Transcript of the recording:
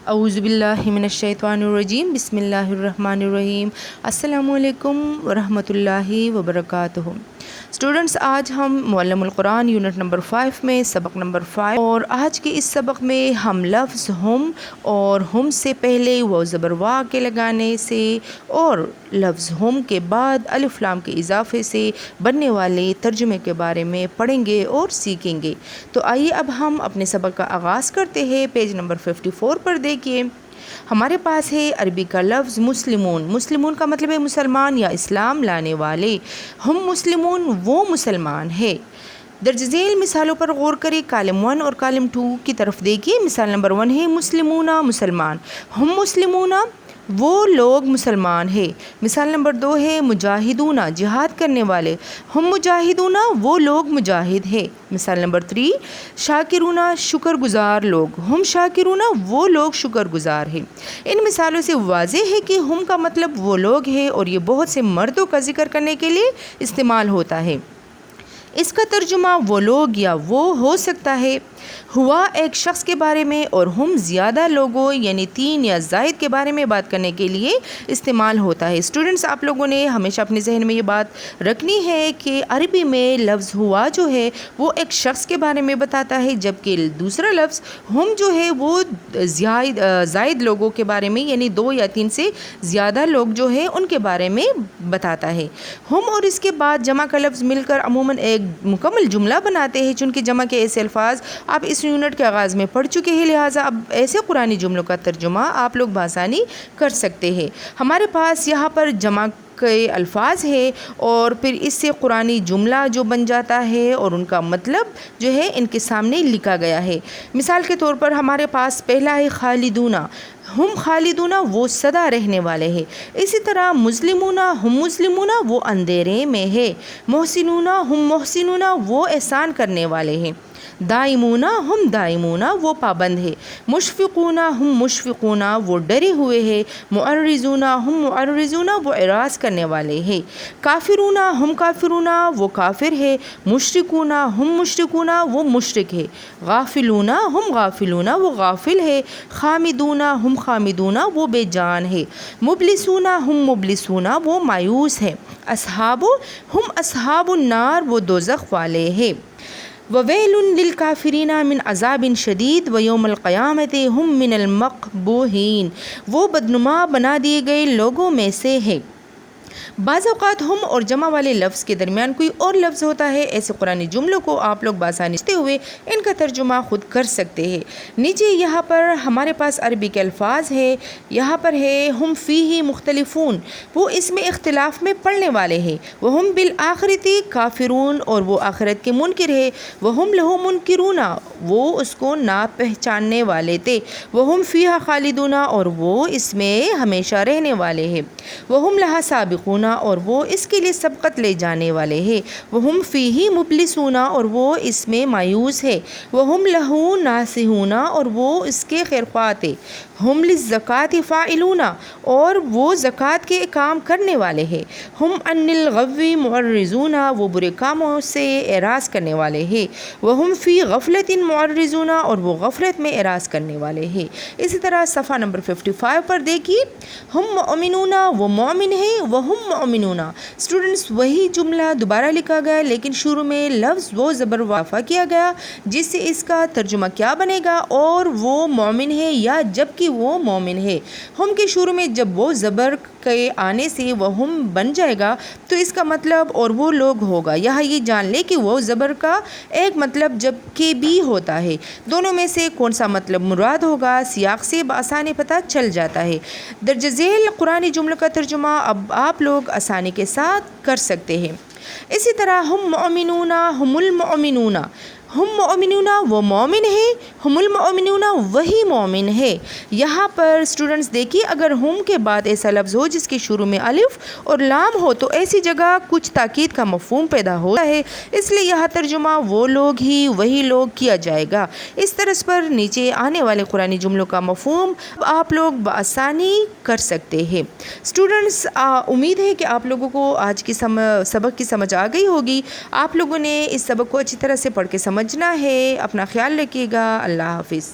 اعوذ باللہ من الشیطان الرجیم بسم اللہ الرحمن الرحیم السلام علیکم ورحمۃ اللہ وبرکاتہ۔ اسٹوڈنٹس، آج ہم معلم القرآن یونٹ نمبر 5 میں سبق نمبر 5 اور آج کے اس سبق میں ہم لفظ ہم اور ہم سے پہلے واو زبر وا کے لگانے سے اور لفظ ہم کے بعد الف لام کے اضافے سے بننے والے ترجمے کے بارے میں پڑھیں گے اور سیکھیں گے۔ تو آئیے اب ہم اپنے سبق کا آغاز کرتے ہیں۔ پیج نمبر 54 پر دیکھیے، ہمارے پاس ہے عربی کا لفظ مسلمون۔ مسلمون کا مطلب ہے مسلمان یا اسلام لانے والے۔ ہم مسلمون وہ مسلمان ہے۔ درج ذیل مثالوں پر غور کریں۔ کالم 1 اور کالم 2 کی طرف دیکھیے۔ مثال نمبر 1 ہے مسلمون مسلمان، ہم مسلمون وہ لوگ مسلمان ہے۔ مثال نمبر 2 ہے مجاہدون جہاد کرنے والے، ہم مجاہدون وہ لوگ مجاہد ہے۔ مثال نمبر 3 شاکرون شکر گزار لوگ، ہم شاکرون وہ لوگ شکر گزار ہے۔ ان مثالوں سے واضح ہے کہ ہم کا مطلب وہ لوگ ہے اور یہ بہت سے مردوں کا ذکر کرنے کے لیے استعمال ہوتا ہے۔ اس کا ترجمہ وہ لوگ یا وہ ہو سکتا ہے۔ ہوا ایک شخص کے بارے میں اور ہم زیادہ لوگوں یعنی 3 یا زائد کے بارے میں بات کرنے کے لیے استعمال ہوتا ہے۔ اسٹوڈنٹس، آپ لوگوں نے ہمیشہ اپنے ذہن میں یہ بات رکھنی ہے کہ عربی میں لفظ ہوا جو ہے وہ ایک شخص کے بارے میں بتاتا ہے، جبکہ دوسرا لفظ ہم جو ہے وہ زائد لوگوں کے بارے میں یعنی 2 یا 3 سے زیادہ لوگ جو ہے ان کے بارے میں بتاتا ہے۔ ہم اور اس کے بعد جمع کا لفظ مل کر عموماً ایک مکمل جملہ بناتے ہیں، چونکہ جمع کے ایسے الفاظ آپ اس یونٹ کے آغاز میں پڑھ چکے ہیں، لہٰذا اب ایسے قرآنی جملوں کا ترجمہ آپ لوگ بآسانی کر سکتے ہیں۔ ہمارے پاس یہاں پر جمع کے الفاظ ہے اور پھر اس سے قرآنی جملہ جو بن جاتا ہے اور ان کا مطلب جو ہے ان کے سامنے لکھا گیا ہے۔ مثال کے طور پر ہمارے پاس پہلا ہے خالدون، ہم خالدون وہ سدا رہنے والے ہیں۔ اسی طرح مسلمون، ہم مسلمون وہ اندھیرے میں ہے۔ محسنون، ہم محسنون وہ احسان کرنے والے ہیں۔ دائمون، ہم دائمون وہ پابند ہے۔ مشفقون، ہم مشفقون وہ ڈرے ہوئے ہیں۔ معرضون، ہم معرضون وہ اعراض کرنے والے ہیں۔ کافرون، ہم کافرون وہ کافر ہے۔ مشرکون، ہم مشرکون وہ مشرک ہے۔ غافلون، ہم غافلون وہ غافل ہے۔ خامدون، ہم خامدون وہ بے جان ہے۔ مبلسون، ہم مبلسون وہ مایوس ہے۔ اصحاب، ہم اصحاب النار وہ دوزخ والے ہیں۔ وَوَيْلٌ لِّلْكَافِرِينَ مِنْ عَذَابٍ شَدِيدٍ وَيَوْمَ الْقِيَامَةِ هُمْ مِنَ الْمَقْبُوحِينَ وہ بدنما بنا دیے گئے لوگوں میں سے ہے۔ بعض اوقات ہم اور جمع والے لفظ کے درمیان کوئی اور لفظ ہوتا ہے، ایسے قرآنی جملوں کو آپ لوگ بآسانی سے ہوئے ان کا ترجمہ خود کر سکتے ہیں۔ نیچے یہاں پر ہمارے پاس عربی کے الفاظ ہے، یہاں پر ہے ہم فیہ مختلفون وہ اس میں اختلاف میں پڑھنے والے ہیں۔ وہم بالآخرۃ کافرون اور وہ آخرت کے منکر ہے۔ وہم لہ منکرون وہ اس کو نہ پہچاننے والے تھے۔ وہم فیہا خالدون اور وہ اس میں ہمیشہ رہنے والے ہیں۔ وہم لہا سابقون اور وہ اس کے لیے سبقت لے جانے والے ہیں۔ وہم فیہ مبلسون اور وہ اس میں مایوس ہے۔ وہم لہو ناصحون اور وہ اس کے خیرخواہ تھے۔ ہم للزکوٰۃ فاعلون اور وہ زکوٰۃ کے کام کرنے والے ہیں۔ ہم عن الغو معرضون وہ برے کاموں سے اعراض کرنے والے ہیں۔ وہم فی غفلۃ معرضون اور وہ غفلت میں اعراض کرنے والے ہیں۔ اسی طرح صفحہ نمبر 55 پر دیکھیے، ہم مؤمنون وہ مومن ہیں۔ وہم مؤمنون اسٹوڈنٹس وہی جملہ دوبارہ لکھا گیا لیکن شروع میں لفظ وہ زبر واقع کیا گیا، جس سے اس کا ترجمہ کیا بنے گا، اور وہ مومن ہے یا جبکہ وہ مومن ہے۔ ہم کے شروع میں جب وہ زبر کے آنے سے وہ ہم بن جائے گا تو اس کا مطلب اور وہ لوگ ہوگا۔ یہاں یہ جان لے کہ وہ زبر کا ایک مطلب جبکہ بھی ہوتا ہے، دونوں میں سے کون سا مطلب مراد ہوگا سیاق سے بآسانی پتہ چل جاتا ہے۔ درج ذیل قرآنی جملوں کا ترجمہ اب آپ لوگ آسانی کے ساتھ کر سکتے ہیں۔ اسی طرح ہم مؤمنون، ہم المؤمنون ہم مؤمنون وہ مومن ہے، ہم المؤمنون وہی مومن ہے۔ یہاں پر اسٹوڈنٹس دیکھیے، اگر ہم کے بعد ایسا لفظ ہو جس کے شروع میں الف اور لام ہو تو ایسی جگہ کچھ تاکید کا مفہوم پیدا ہوتا ہے، اس لیے یہاں ترجمہ وہ لوگ ہی وہی لوگ کیا جائے گا۔ اس طرز پر نیچے آنے والے قرآنی جملوں کا مفہوم آپ لوگ بآسانی کر سکتے ہیں۔ اسٹوڈنٹس، امید ہے کہ آپ لوگوں کو آج کی سبق کی سمجھ آ گئی ہوگی۔ آپ لوگوں نے اس سبق کو اچھی طرح سے پڑھ کے سمجھنا ہے۔ اپنا خیال رکھیے گا۔ اللہ حافظ۔